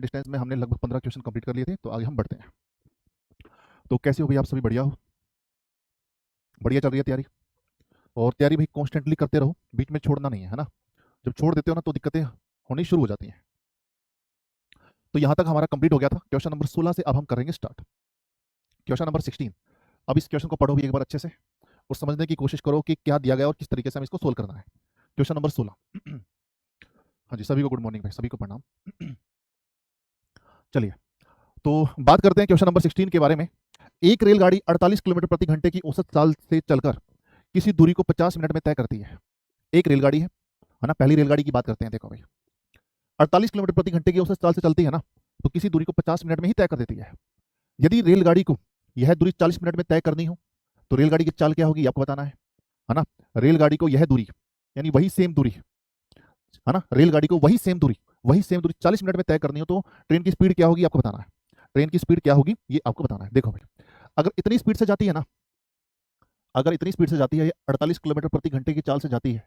Distance में हमने लगभग 15 क्वेश्चन कंप्लीट कर लिए थे, तो आगे हम बढ़ते हैं। तो कैसे हो भाई आप सभी? बढ़िया हो? बढ़िया चल रही है तैयारी? और तैयारी भाई कॉन्स्टेंटली करते रहो, बीच में छोड़ना नहीं है ना। जब छोड़ देते हो ना तो दिक्कतें होनी शुरू हो जाती हैं। तो यहाँ तक हमारा कंप्लीट हो गया था क्वेश्चन नंबर 16 से। अब हम करेंगे स्टार्ट क्वेश्चन नंबर 16। अब इस क्वेश्चन को पढ़ो भी एक बार अच्छे से और समझने की कोशिश करो कि क्या दिया गया और किस तरीके से हमें इसको सोल्व करना है। Question number 16। हाँ जी, सभी को गुड मॉर्निंग भाई, सभी को प्रणाम। चलिए तो बात करते हैं क्वेश्चन नंबर 16 के बारे में। एक रेलगाड़ी 48 किलोमीटर प्रति घंटे की औसत चाल से चलकर किसी दूरी को 50 मिनट में तय करती है। एक रेलगाड़ी है ना, पहली रेलगाड़ी की बात करते हैं। देखो भाई 48 किलोमीटर प्रति घंटे की औसत चाल से चलती है ना, तो किसी दूरी को 50 मिनट में ही तय कर देती है। यदि रेलगाड़ी को यह दूरी 40 मिनट में तय करनी हो तो रेलगाड़ी की चाल क्या होगी आपको बताना है ना। रेलगाड़ी को यह दूरी यानी वही सेम दूरी है ना, रेलगाड़ी को वही सेम दूरी 40 मिनट में तय करनी हो तो ट्रेन की स्पीड क्या होगी आपको बताना है। ट्रेन की स्पीड क्या होगी ये आपको बताना है। देखो भाई अगर इतनी स्पीड से जाती है ना, अगर इतनी स्पीड से जाती है, ये 48 किलोमीटर प्रति घंटे की चाल से जाती है,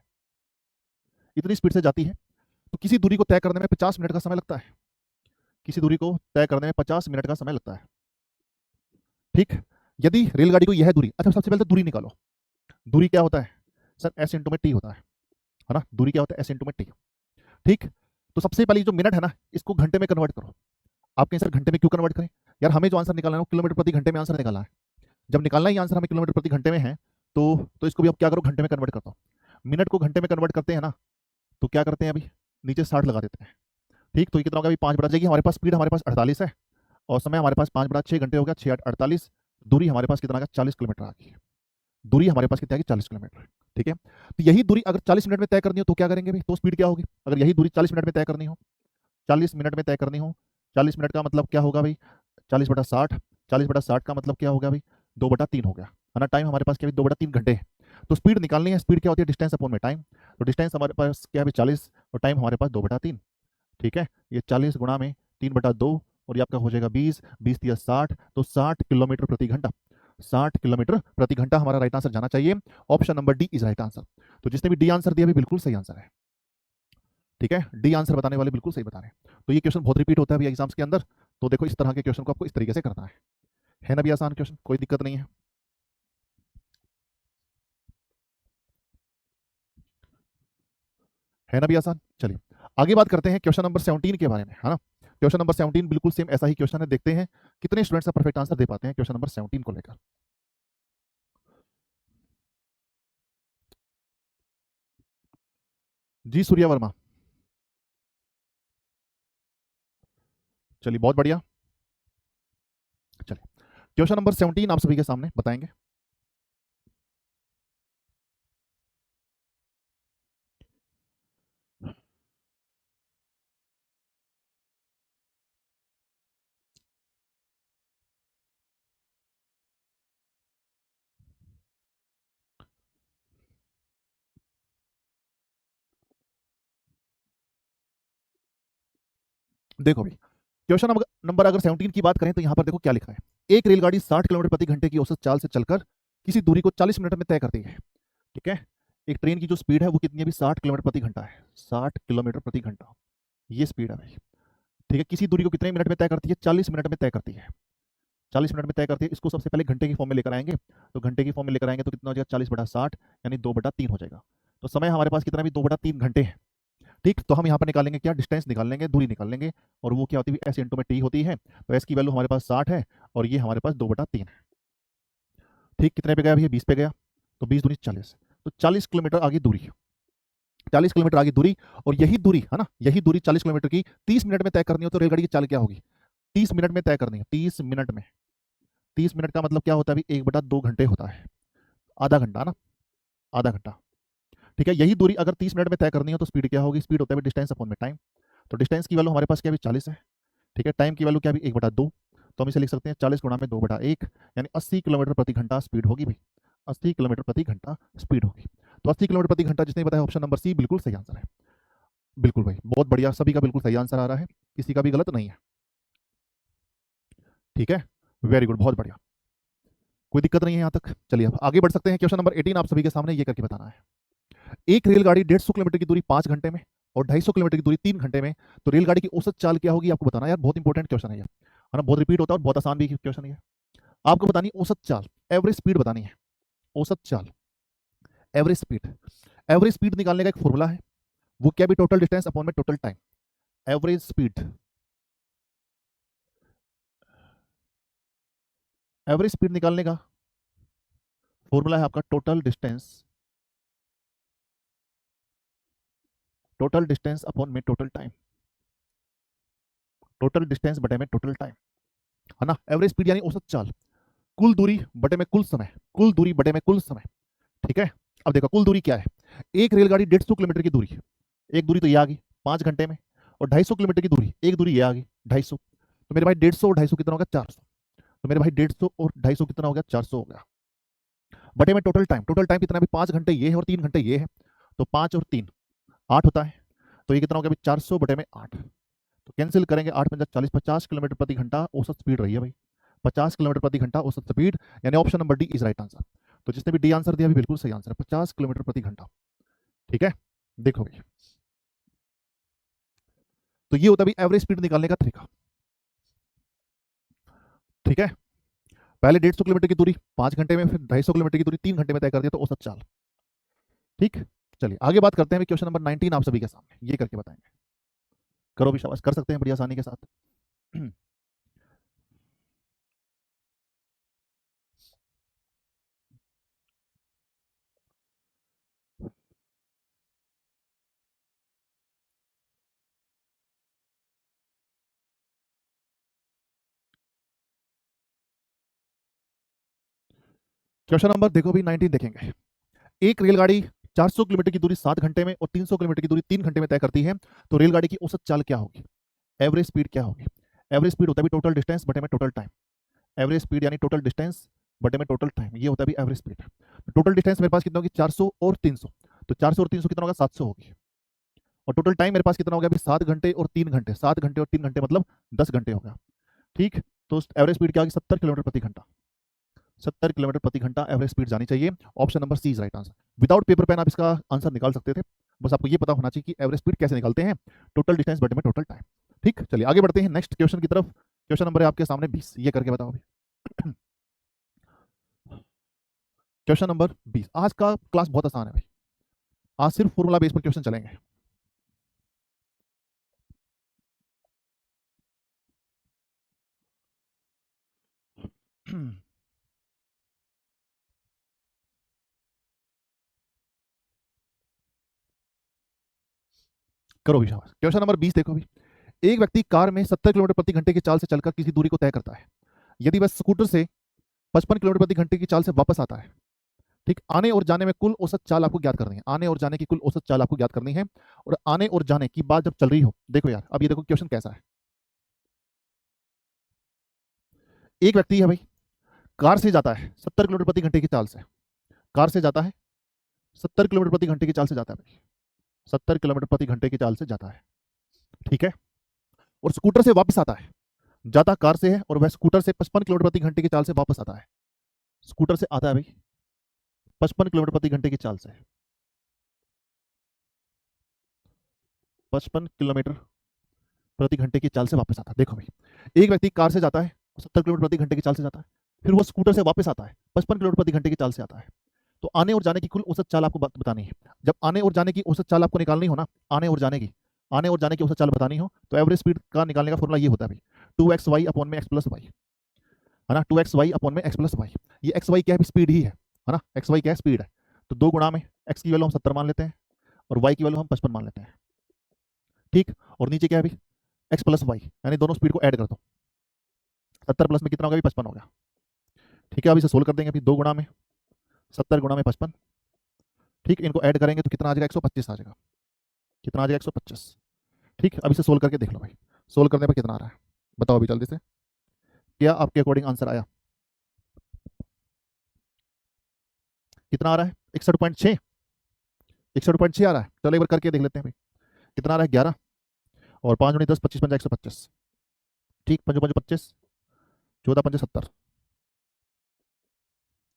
इतनी स्पीड से जाती है, तो किसी दूरी को तय करने में 50 मिनट का समय लगता है। किसी दूरी को तय करने में 50 मिनट का समय लगता है। ठीक, यदि रेलगाड़ी को यह दूरी, अच्छा सबसे पहले तो दूरी निकालो। दूरी क्या होता है सर? एस इंटू में टी होता है ना। दूरी क्या होता है? एस इंटू में टी। ठीक, तो सबसे पहले जो मिनट है ना, इसको घंटे में कन्वर्ट करो। आप कहें सर घंटे में क्यों कन्वर्ट करें? यार हमें जो आंसर निकालना है वो किलोमीटर प्रति घंटे में आंसर निकालना है। जब निकालना ही आंसर हमें किलोमीटर प्रति घंटे में है तो इसको भी आप क्या करो, घंटे में कन्वर्ट करता हूँ। मिनट को घंटे में कन्वर्ट करते हैं ना, तो क्या करते हैं अभी नीचे 60 लगा देते हैं। ठीक, तो ये कितना होगा अभी 5 बटा जाएगी। हमारे पास स्पीड हमारे पास 48 है और समय हमारे पास 5 बटा 6 घंटे हो गया, 6 8 48। दूरी हमारे पास कितना आ गया? 40 किलोमीटर आ गई। दूरी हमारे पास कितनी आ गई? 40 किलोमीटर। ठीक है, तो यही दूरी अगर 40 मिनट में तय करनी हो तो क्या करेंगे भाई? तो स्पीड क्या होगी अगर यही दूरी 40 मिनट में तय करनी हो? 40 मिनट में तय करनी हो, 40 मिनट का मतलब क्या होगा भाई? 40 बटा 60, 40 बटा 60 का मतलब क्या होगा भाई? 2/3 हो गया है ना। टाइम हमारे पास क्या है? 2/3 घंटे है। तो स्पीड निकालनी है। स्पीड क्या होती है? डिस्टेंस अपॉन में टाइम। तो डिस्टेंस हमारे पास क्या है? 40 और टाइम हमारे पास 2/3। ठीक है, ये 40 गुणा में 3/2 और ये आपका हो जाएगा 20, 20 दिया 60, तो 60 किलोमीटर प्रति घंटा। 60 किलोमीटर प्रति घंटा हमारा राइट आंसर जाना चाहिए। Option number D is right answer. तो जिसने भी डी आंसर दिया भी बिल्कुल सही आंसर है। ठीक है, डी आंसर बताने वाले बिल्कुल सही बता रहे हैं। तो ये क्वेश्चन बहुत रिपीट होता है अभी एग्जाम्स के अंदर। तो देखो इस तरह के क्वेश्चन को आपको इस तरीके से करना है ना भी आसान क्वेश्चन, कोई दिक्कत नहीं है ना भी आसान। चलिए आगे बात करते हैं क्वेश्चन नंबर 17 के बारे में, है ना। क्वेश्चन नंबर 17 बिल्कुल सेम ऐसा ही क्वेश्चन है। देखते हैं कितने स्टूडेंट्स परफेक्ट आंसर दे पाते हैं क्वेश्चन नंबर 17 को लेकर। जी सूर्या वर्मा, चलिए बहुत बढ़िया। चलिए क्वेश्चन नंबर 17 आप सभी के सामने बताएंगे। देखो भाई क्वेश्चन नंबर अगर 17 की बात करें तो यहाँ पर देखो क्या लिखा है। एक रेलगाड़ी 60 किलोमीटर प्रति घंटे की औसत चाल से चलकर किसी दूरी को 40 मिनट में तय करती है। ठीक है, एक ट्रेन की जो स्पीड है वो कितनी है? अभी 60 किलोमीटर प्रति घंटा है। 60 किलोमीटर प्रति घंटा ये स्पीड है भाई। ठीक है, किसी दूरी को कितने मिनट में तय करती है? 40 मिनट में तय करती है। 40 मिनट में तय करती है। इसको सबसे पहले घंटे की फॉर्म में लेकर आएंगे, तो घंटे की फॉर्म में लेकर आएंगे तो कितना हो जाएगा? 40/60 यानी 2/3 हो जाएगा। तो समय हमारे पास कितना भी 2/3 घंटे है। ठीक, तो हम यहाँ पर निकालेंगे क्या? डिस्टेंस निकाल लेंगे, दूरी निकाल लेंगे, और वो क्या होती है? एस इंटू में टी होती है। तो एस की वैल्यू हमारे पास 60 है और ये हमारे पास 2/3 है। ठीक, कितने पे गया भैया? 20 पे गया, तो 20 दूनी 40, तो 40 किलोमीटर आगे दूरी, 40 किलोमीटर आगे दूरी। और यही दूरी है ना, यही दूरी 40 किलोमीटर की 30 मिनट में तय करनी हो तो रेलगाड़ी की चाल क्या होगी? 30 मिनट में तय करनी है। 30 मिनट में, 30 मिनट का मतलब क्या होता है? 1/2 घंटे होता है, आधा घंटा ना, आधा घंटा। ठीक है, यही दूरी अगर 30 मिनट में तय करनी हो तो स्पीड क्या होगी? स्पीड होता है डिस्टेंस अपॉन में टाइम। तो डिस्टेंस की वैल्यू हमारे पास क्या भी 40 है। ठीक है, टाइम की वैल्यू क्या भी 1/2, तो हम इसे लिख सकते हैं 40 गुणा में 2/1 यानी 80 किलोमीटर प्रति घंटा स्पीड होगी भाई। 80 किलोमीटर प्रति घंटा स्पीड होगी। तो 80 किलोमीटर प्रति घंटा जिसने बताया ऑप्शन नंबर सी बिल्कुल सही आंसर है। बिल्कुल भाई, बहुत बढ़िया, सभी का बिल्कुल सही आंसर आ रहा है, किसी का भी गलत नहीं है। ठीक है, वेरी गुड, बहुत बढ़िया, कोई दिक्कत नहीं है यहाँ तक। चलिए अब आगे बढ़ सकते हैं। क्वेश्चन नंबर 18 आप सभी के सामने ये करके बताना है। एक रेलगाड़ी 150 किलोमीटर की दूरी 5 घंटे में और 250 किलोमीटर की दूरी 3 घंटे में, तो रेलगाड़ी की औसत चाल क्या होगी आपको बताना। यार बहुत इंपॉर्टेंट क्वेश्चन है ये, है ना, बहुत रिपीट होता है और बहुत आसान भी क्वेश्चन है। आपको बतानी औसत चाल, एवरेज स्पीड बतानी है, औसत चाल, एवरेज स्पीड। एवरेज स्पीड निकालने का एक फॉर्मूला है, वो क्या भी, टोटल डिस्टेंस अपॉन में total time. Average speed, average speed निकालने का फॉर्मूला है आपका total distance, total distance upon में टोटल टाइम, टोटल डिस्टेंस बटे में टोटल टाइम, है ना। एवरेज स्पीड यानी औसत चाल, कुल दूरी बटे में कुल समय, कुल दूरी बटे में कुल समय, ठीक है। अब देखो कुल दूरी क्या है, एक रेलगाड़ी 150 किलोमीटर की दूरी, एक दूरी तो ये आ गई 5 घंटे में, और 250 किलोमीटर की दूरी, एक दूरी ये आ गई 250, तो मेरे भाई 150 और 250 कितना होगा 400, तो मेरे भाई 150 और 250 कितना हो गया 400 हो गया, बटे में टोटल टाइम, टोटल टाइम कितना भी 5 घंटे ये है और 3 घंटे ये है, तो 5 और 3 8 होता है, तो ये कितना हो गया भाई 400 बटे में 8, तो कैंसिल करेंगे 8 50 40, 50 किलोमीटर प्रति घंटा औसत स्पीड रही है भाई, 50 किलोमीटर प्रति घंटा औसत स्पीड, यानी option number D is right answer. तो जिसने भी डी आंसर दिया भी बिल्कुल सही आंसर है, 50 किलोमीटर प्रति घंटा, ठीक है। देखो भाई, तो ये होता है एवरेज स्पीड निकालने का तरीका, ठीक है। पहले 150 किलोमीटर की दूरी 5 घंटे में, फिर 250 किलोमीटर की दूरी 3 घंटे में तय कर दिया, तो औसत चाल, ठीक। चलिए आगे बात करते हैं क्वेश्चन नंबर 19 आप सभी के सामने, ये करके बताएंगे। करो भी शाबाश, कर सकते हैं बड़ी आसानी के साथ। क्वेश्चन नंबर देखो भी 19 देखेंगे। एक रेलगाड़ी 400 किलोमीटर की दूरी 7 घंटे में और 300 किलोमीटर की दूरी 3 घंटे में तय करती है, तो रेलगाड़ी की औसत चाल क्या होगी, एवरेज स्पीड क्या होगी। एवरेज स्पीड होता है टोटल डिस्टेंस बटे में टोटल टाइम, एवरेज स्पीड यानी टोटल डिस्टेंस बटे में टोटल टाइम, ये होता है एवरेज स्पीड। टोटल डिस्टेंस मेरे पास कितना होगी 400 और 300, तो 400 और 300 कितना होगा 700 होगी, और टोटल टाइम मेरे पास कितना हो गया अभी 7 घंटे और 3 घंटे, 7 घंटे और 3 घंटे मतलब 10 घंटे होगा, ठीक। तो एवरेज स्पीड क्या होगी 70 किलोमीटर प्रति घंटा, 70 किलोमीटर प्रति घंटा एवरेज स्पीड जानी चाहिए। Option number C is right answer. Without paper pen आप इसका आंसर निकाल सकते थे, बस आपको ये पता होना चाहिए कि एवरेज स्पीड कैसे निकालते हैं, टोटल डिस्टेंस बटे में टोटल टाइम, ठीक। चलिए आगे बढ़ते हैं नेक्स्ट क्वेश्चन की तरफ। क्वेश्चन नंबर है आपके सामने 20, ये करके बताओ अभी। क्वेश्चन नंबर 20, आज का क्लास बहुत आसान है भाई, आज सिर्फ फॉर्मूला बेस पर क्वेश्चन चलेंगे। करो भी शाबाश। क्वेश्चन नंबर 20 देखो भी, एक व्यक्ति कार में 70 किलोमीटर प्रति घंटे की चाल से चलकर किसी दूरी को तय करता है, यदि वह स्कूटर से 55 किलोमीटर प्रति घंटे की चाल से वापस आता है, ठीक। आने और जाने में कुल औसत चाल आपको ज्ञात करनी है, आने और जाने की कुल औसत चाल आपको ज्ञात करनी है, और आने और जाने की बात जब चल रही हो, देखो यार अब ये देखो क्वेश्चन कैसा है। एक व्यक्ति है भाई, कार से जाता है 70 किलोमीटर प्रति घंटे की चाल से, कार से जाता है 70 किलोमीटर प्रति घंटे की चाल से जाता है भाई, 70 किलोमीटर प्रति घंटे की चाल से जाता है, ठीक है। और स्कूटर से वापस आता है, जाता कार से है और वह स्कूटर से 55 किलोमीटर प्रति घंटे की चाल से वापस आता है, स्कूटर से आता है भाई 55 किलोमीटर प्रति घंटे की चाल से, 55 किलोमीटर प्रति घंटे की चाल से वापस आता है। देखो भाई, एक व्यक्ति कार से जाता है 70 किलोमीटर प्रति घंटे की चाल से जाता है, फिर वो स्कूटर से वापस आता है 55 किलोमीटर प्रति घंटे की चाल से आता है, तो आने और जाने की कुल औसत चाल आपको बतानी है। जब आने और जाने की औसत चाल आपको निकालनी हो ना, आने और जाने की, आने और जाने की औसत चाल बतानी हो, तो एवरेज स्पीड का निकालने का फॉर्मूला ये होता है भाई 2xy अपॉन में x प्लस वाई, है ना, 2xy अपॉन में x प्लस वाई। ये एक्स वाई क्या है, स्पीड ही है ना, एक्स वाई क्या है स्पीड है, तो 2 गुणा में x की वैल्यू हम 70 मान लेते हैं और y की वैल्यू हम 55 मान लेते हैं, ठीक। और नीचे क्या है भाई x प्लस वाई, यानी दोनों स्पीड को ऐड कर दो, 70 प्लस में कितना होगा 55 होगा, ठीक है। अब इसे सोल्व कर देंगे, 2 गुणा में 70 गुणा में 55, ठीक। इनको ऐड करेंगे तो कितना आ जाएगा 125 आ जाएगा, कितना आ जाएगा 125, ठीक। अब इसे सोल्व करके देख लो भाई, सोल्व करने पर कितना आ रहा है बताओ अभी जल्दी से, क्या आपके अकॉर्डिंग आंसर आया, कितना आ रहा है 61.6, 61.6 आ रहा है। चलो एक बार करके देख लेते हैं भाई, कितना आ रहा है 11, और 5 गुणी 10 25 पंजा 125, ठीक। 5 5 25, 14 5 70,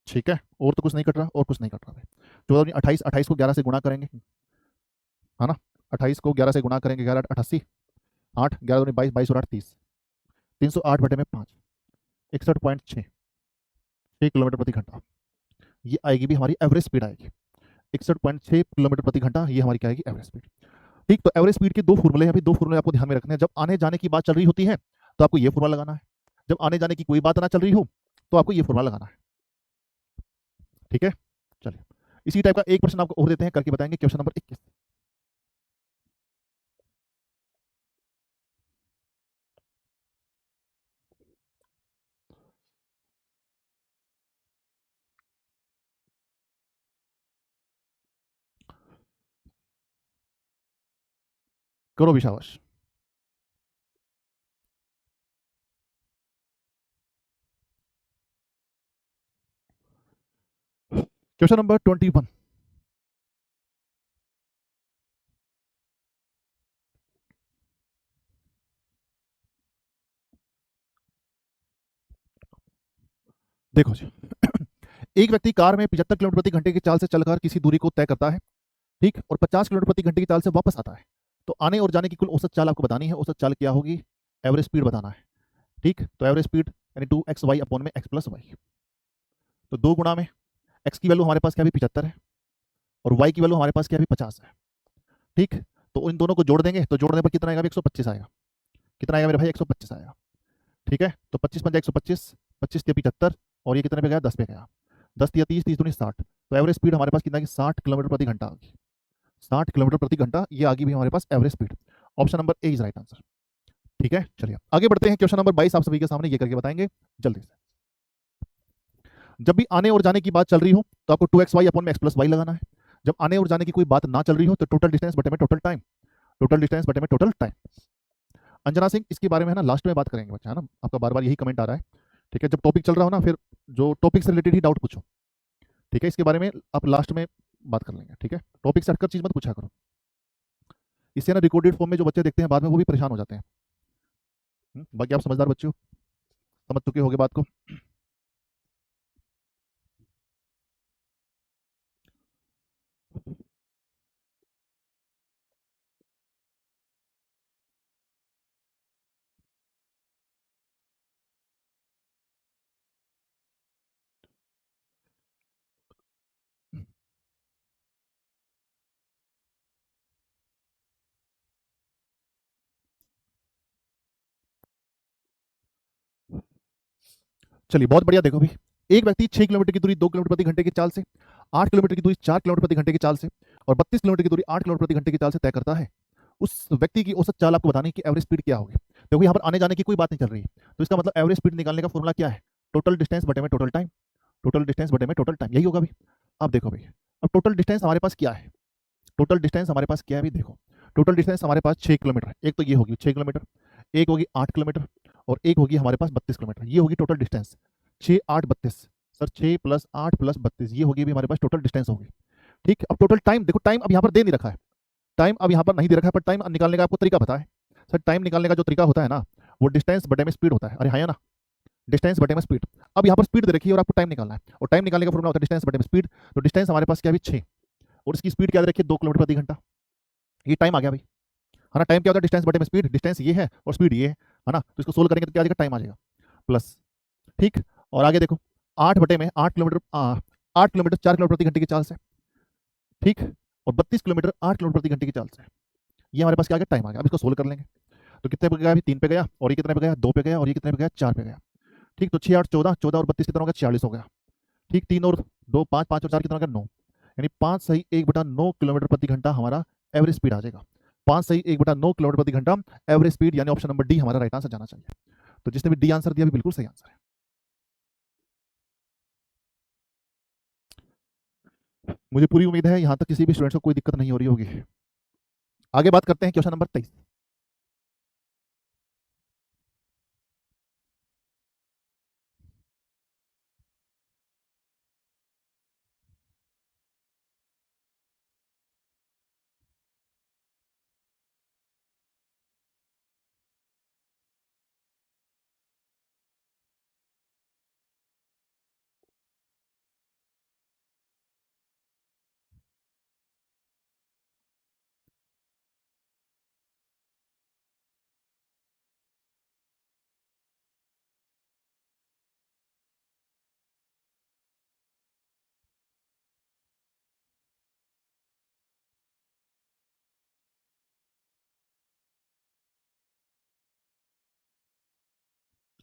ठीक है। और तो कुछ नहीं कट रहा, और कुछ नहीं कट रहा भाई। 14 28, 28 को 11 से गुणा करेंगे, है ना, 28 को 11 से गुणा करेंगे, 11 8 88, 8 11 दूनी 22, 22 और 8 30, 308 बटे में 5, 61.6 किलोमीटर प्रति घंटा। ये आएगी भी हमारी एवरेज स्पीड आएगी। 61.6 किलोमीटर प्रति घंटा ये हमारी क्या आएगी, एवरेज स्पीड। ठीक, तो एवरेज स्पीड के दो फॉर्मूले हैं, अभी दो फॉर्मूले आपको ध्यान में रखने हैं। जब आने जाने की बात चल रही होती है तो आपको ये फॉर्मूला लगाना है, जब आने जाने की कोई बात ना चल रही हो तो आपको ये फॉर्मूला लगाना है। ठीक है, चलिए इसी टाइप का एक प्रश्न आपको और देते हैं, करके बताएंगे। क्वेश्चन नंबर 21, करो विशावश। क्वेश्चन नंबर 21, देखो जी। एक व्यक्ति कार में 75 किलोमीटर प्रति घंटे की चाल से चलकर किसी दूरी को तय करता है, ठीक, और 50 किलोमीटर प्रति घंटे की चाल से वापस आता है। तो आने और जाने की कुल औसत चाल आपको बतानी है। औसत चाल क्या होगी, एवरेज स्पीड बताना है। ठीक, तो एवरेज स्पीड यानी 2xy अपॉन में x प्लस वाई। तो 2 गुणा में x की वैल्यू हमारे पास क्या भी 75 है और y की वैल्यू हमारे पास क्या भी 50 है। ठीक, तो इन दोनों को जोड़ देंगे तो जोड़ने पर कितना आएगा, 125 आएगा। कितना आएगा मेरे भाई, 125 आएगा। ठीक है, तो 25 पंजा 125, 25 या 75 और ये कितने पे गया, 10 पे गया। 10 या 30, 30 दूनी 60। तो एवरेज स्पीड हमारे पास कितना की 60 किलोमीटर प्रति घंटा आ गई। 60 किलोमीटर प्रति घंटा ये आ गई भी हमारे पास average speed. Option number A is right answer. ठीक है, चलिए आगे बढ़ते हैं। क्वेश्चन नंबर 22 आप सभी के सामने ये करके बताएंगे जल्दी से। जब भी आने और जाने की बात चल रही हो तो आपको 2xy अपॉन में x प्लस वाई लगाना है। जब आने और जाने की कोई बात ना चल रही हो तो टोटल डिस्टेंस बटे में टोटल टाइम, टोटल डिस्टेंस बटे में टोटल टाइम। अंजना सिंह इसके बारे में है ना लास्ट में बात करेंगे बच्चा, है ना, आपका बार बार यही कमेंट आ रहा है। ठीक है, जब टॉपिक चल रहा हो ना फिर जो टॉपिक से रिलेटेड ही डाउट पूछो। ठीक है, इसके बारे में आप लास्ट में बात कर लेंगे। ठीक है, टॉपिक से हटकर चीज मत पूछा करो, इससे ना रिकॉर्डेड फॉर्म में जो बच्चे देखते हैं बाद में वो भी परेशान हो जाते हैं। बाकी आप समझदार बच्चे हो, समझ चुके होगे बात को। चलिए बहुत बढ़िया। देखो भाई, एक व्यक्ति 6 किलोमीटर की दूरी 2 किलोमीटर प्रति घंटे की चाल से, 8 किलोमीटर की दूरी 4 किलोमीटर प्रति घंटे की चाल से और 32 किलोमीटर की दूरी 8 किलोमीटर प्रति घंटे की चाल से तय करता है। उस व्यक्ति की औसत चाल आपको बतानी है कि एवरेज स्पीड क्या होगी। देखो यहाँ पर आने जाने की कोई बात नहीं चल रही है, तो इसका मतलब एवरेज स्पीड निकालने का फॉर्मूला क्या है, टोटल डिस्टेंस बटे में टोटल टाइम, टोटल डिस्टेंस बटे में टोटल टाइम, यही होगा भाई। अब देखो भाई, अब टोटल डिस्टेंस हमारे पास क्या है, टोटल डिस्टेंस हमारे पास क्या है भाई, देखो टोटल डिस्टेंस हमारे पास 6 किलोमीटर है। एक तो ये होगी 6 किलोमीटर, एक होगी 8 किलोमीटर और एक होगी हमारे पास 32 किलोमीटर। ये होगी टोटल डिस्टेंस। 6 8 32, सर 6 + 8 + 32 ये होगी भी हमारे पास टोटल डिस्टेंस होगी। ठीक, अब टोटल टाइम देखो, टाइम अब यहाँ पर दे नहीं रखा है, टाइम अब यहाँ पर नहीं दे रखा है, पर टाइम निकालने का आपको तरीका पता है। सर टाइम निकालने का जो तरीका होता है ना वो डिस्टेंस बटे में स्पीड होता है। अरे हाँ या ना, डिस्टेंस बटे में स्पीड। अब यहाँ पर स्पीड दे रखी है और आपको टाइम निकालना है, और टाइम निकालने का फॉर्मूला होता है डिस्टेंस बटे में स्पीड। तो डिस्टेंस हमारे पास क्या है 6 और इसकी स्पीड क्या दे रखी है 2 किलोमीटर प्रति घंटा। ये टाइम आ गया भाई, है ना। टाइम क्या होता है, डिस्टेंस बटे में स्पीड, डिस्टेंस ये है और स्पीड ये है ना। तो इसको सोल्व करेंगे तो क्या आ जाएगा, टाइम आ जाएगा प्लस। ठीक, और आगे देखो 8 बटे में 8 किलोमीटर, 8 किलोमीटर 4 किलोमीटर प्रति घंटे की चाल से, ठीक, और 32 किलोमीटर 8 किलोमीटर प्रति घंटे की चाल से। ये हमारे पास क्या आ गया, टाइम आ गया। अब इसको सोल्व कर लेंगे तो कितने पे गया, अभी 3 पे गया और ये कितने पे गया, 2 पे गया और ये कितने पे गया, 4 पे गया। ठीक, तो 6 8 14, 14 और 32 कितना हो गया, 46 हो गया। ठीक, 3 और 2 5, 5 और 4 कितना हो गया, 9, यानी 5 सही 1/9 किलोमीटर प्रति घंटा हमारा एवरेज स्पीड आ जाएगा। 5 सही 1/9 किलोमीटर प्रति घंटा एवरेज स्पीड, यानी ऑप्शन नंबर डी हमारा राइट आंसर जाना चाहिए। तो जिसने भी डी आंसर दिया भी बिल्कुल सही आंसर है। मुझे पूरी उम्मीद है यहाँ तक किसी भी स्टूडेंट्स को कोई दिक्कत नहीं हो रही होगी। आगे बात करते हैं क्वेश्चन नंबर 23।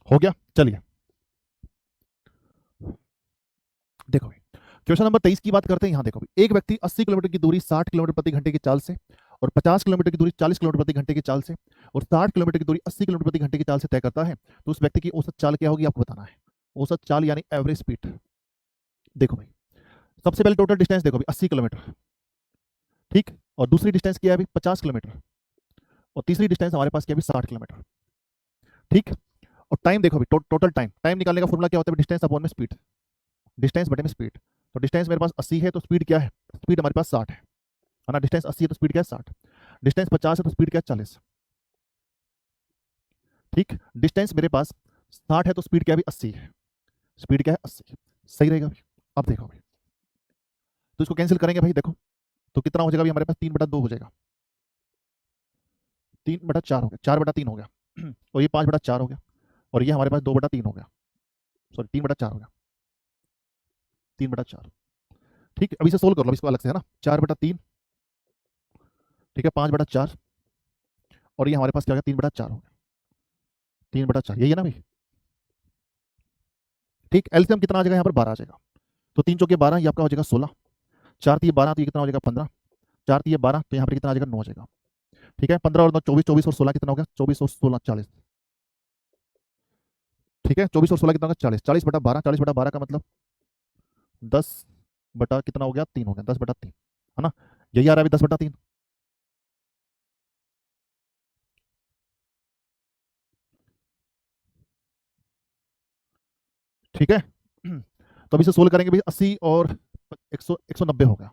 हो गया। चलिए देखो भाई, क्वेश्चन नंबर 23 की बात करते हैं। यहां देखो भाई, एक व्यक्ति 80 किलोमीटर की दूरी 60 किलोमीटर प्रति घंटे की चाल से और 50 किलोमीटर की दूरी 40 किलोमीटर प्रति घंटे की चाल से और 60 किलोमीटर की दूरी 80 किलोमीटर प्रति घंटे की चाल से तय करता है, तो उस व्यक्ति की औसत चाल क्या होगी आपको बताना है। औसत चाल यानी एवरेज स्पीड। देखो भाई, सबसे पहले टोटल डिस्टेंस देखो भाई 80 किलोमीटर, ठीक, और दूसरी डिस्टेंस क्या है भाई 50 किलोमीटर, और तीसरी डिस्टेंस हमारे पास क्या है 60 किलोमीटर, ठीक। और टाइम देखो भाई, टोटल टाइम, टाइम निकालने का फॉर्मूला क्या होता है, डिस्टेंस अपॉन में स्पीड, डिस्टेंस बटे में स्पीड। तो डिस्टेंस मेरे पास 80 है तो स्पीड क्या है, स्पीड हमारे पास 60 है ना। डिस्टेंस 80 है तो स्पीड क्या है 60, डिस्टेंस 50 है तो स्पीड क्या है 40, ठीक। डिस्टेंस मेरे पास 60 है तो स्पीड क्या है 80 है, स्पीड क्या है 80, सही रहेगा भाई। अब देखो भाई, तो इसको कैंसिल करेंगे भाई, देखो तो कितना हो जाएगा भाई, हमारे पास 3/2 हो जाएगा, 3/4 हो गया, 4/3 हो गया और ये 5/4 हो गया, और ये हमारे पास 2/3 हो गया, सॉरी 3/4 हो गया, 3/4, ठीक। अभी से सोल्व कर लो इसको अलग से, है ना। 4/3, ठीक है, 5/4, और ये हमारे पास क्या हो गया 3/4 हो गया, 3/4, यही है ना भाई, ठीक। एलसीएम कितना आ जाएगा यहाँ पर 12 आ जाएगा, तो 3 चौके 12, ये आपका हो जाएगा 16, 4 3 12, तो ये कितना हो जाएगा 15, 4 3 12, तो यहाँ पर कितना आ जाएगा 9 हो जाएगा, ठीक है। 15 और 9 24, 24 और 16 कितना हो गया 24 और 16 40, ठीक है। 24 और 16 कितना होगा 40, 40/12, 40/12 का मतलब 10 बटा कितना हो गया 3 हो गया, 10/3, है ना। यही आ रहा है 10/3, ठीक है। तो अभी से सोल्व करेंगे भाई, 80 और 190 हो गया,